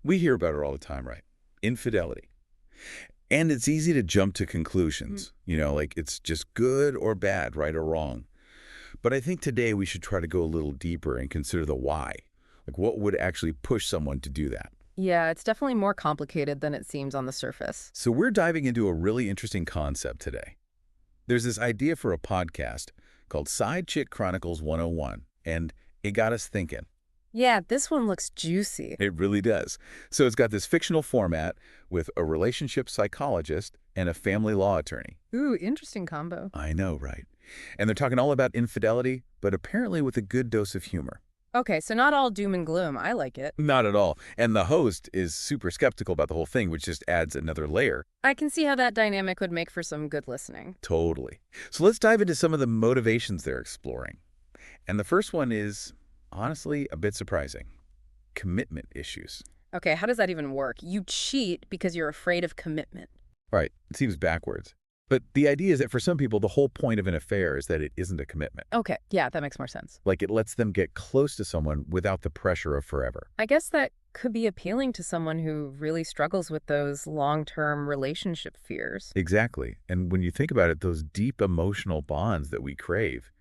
We hear about it all the time, right? Infidelity. And it's easy to jump to conclusions, like it's just good or bad, right or wrong. But I think today we should try to go a little deeper and consider the why. Like what would actually push someone to do that? Yeah, it's definitely more complicated than it seems on the surface. So we're diving into a really interesting concept today. There's this idea for a podcast called Side Chick Chronicles 101, and it got us thinking. Yeah, this one looks juicy. It really does. So it's got this fictional format with a relationship psychologist and a family law attorney. Ooh, interesting combo. I know, right? And they're talking all about infidelity, but apparently with a good dose of humor. Okay, so not all doom and gloom. I like it. Not at all. And the host is super skeptical about the whole thing, which just adds another layer. I can see how that dynamic would make for some good listening. Totally. So let's dive into some of the motivations they're exploring. And the first one is, honestly, a bit surprising. Commitment issues. Okay, how does that even work? You cheat because you're afraid of commitment. Right. It seems backwards. But the idea is that for some people, the whole point of an affair is that it isn't a commitment. Okay, yeah, that makes more sense. Like it lets them get close to someone without the pressure of forever. I guess that could be appealing to someone who really struggles with those long-term relationship fears. Exactly. And when you think about it, those deep emotional bonds that we crave,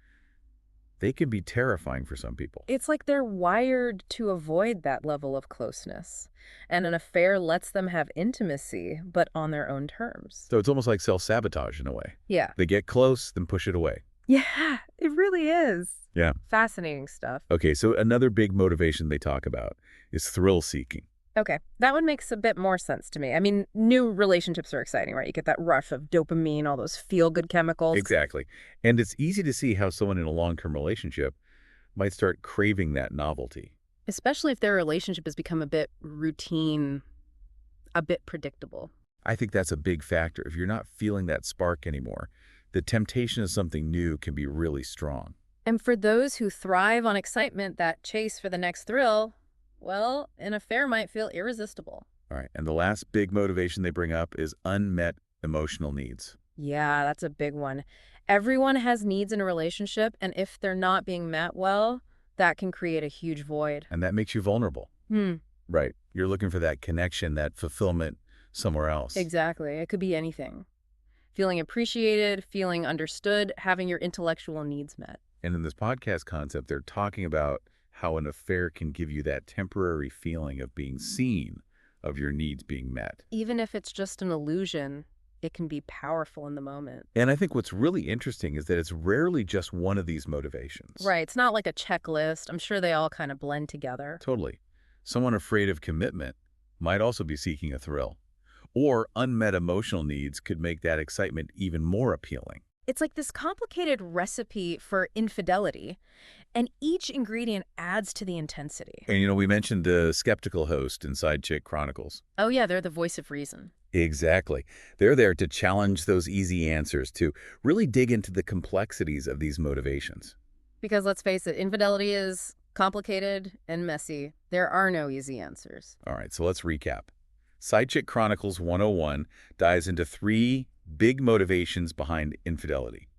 they can be terrifying for some people. It's like they're wired to avoid that level of closeness. And an affair lets them have intimacy, but on their own terms. So it's almost like self-sabotage in a way. Yeah. They get close, then push it away. Yeah, it really is. Yeah. Fascinating stuff. Okay, so another big motivation they talk about is thrill-seeking. Okay, that one makes a bit more sense to me. I mean, new relationships are exciting, right? You get that rush of dopamine, all those feel-good chemicals. Exactly. And it's easy to see how someone in a long-term relationship might start craving that novelty. Especially if their relationship has become a bit routine, a bit predictable. I think that's a big factor. If you're not feeling that spark anymore, the temptation of something new can be really strong. And for those who thrive on excitement, that chase for the next thrill, well, an affair might feel irresistible. All right, and the last big motivation they bring up is unmet emotional needs. Yeah, that's a big one. Everyone has needs in a relationship, and if they're not being met well, that can create a huge void. And that makes you vulnerable. Right. You're looking for that connection, that fulfillment somewhere else. Exactly. It could be anything. Feeling appreciated, feeling understood, having your intellectual needs met. And in this podcast concept, they're talking about how an affair can give you that temporary feeling of being seen, of your needs being met. Even if it's just an illusion, it can be powerful in the moment. And I think what's really interesting is that it's rarely just one of these motivations. Right. It's not like a checklist. I'm sure they all kind of blend together. Totally. Someone afraid of commitment might also be seeking a thrill. Or unmet emotional needs could make that excitement even more appealing. It's like this complicated recipe for infidelity, and each ingredient adds to the intensity. And we mentioned the skeptical host in Side Chick Chronicles. Oh yeah, they're the voice of reason. Exactly. They're there to challenge those easy answers, to really dig into the complexities of these motivations. Because let's face it, infidelity is complicated and messy. There are no easy answers. All right, so let's recap. Side Chick Chronicles 101 dives into 3 big motivations behind infidelity.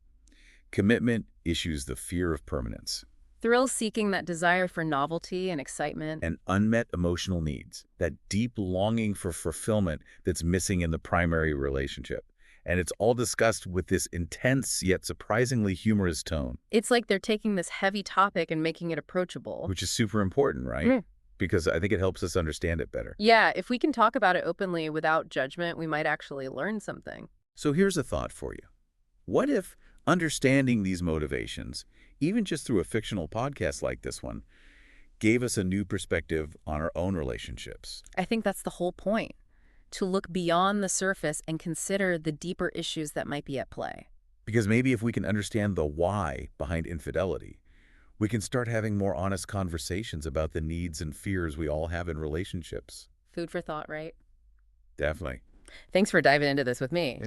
Commitment issues the fear of permanence. Thrill-seeking, that desire for novelty and excitement. And unmet emotional needs, that deep longing for fulfillment that's missing in the primary relationship. And it's all discussed with this intense yet surprisingly humorous tone. It's like they're taking this heavy topic and making it approachable. Which is super important, right? Because I think it helps us understand it better. Yeah, if we can talk about it openly without judgment, we might actually learn something. So here's a thought for you. What if understanding these motivations, even just through a fictional podcast like this one, gave us a new perspective on our own relationships? I think that's the whole point, to look beyond the surface and consider the deeper issues that might be at play. Because maybe if we can understand the why behind infidelity, we can start having more honest conversations about the needs and fears we all have in relationships. Food for thought, right? Definitely. Thanks for diving into this with me.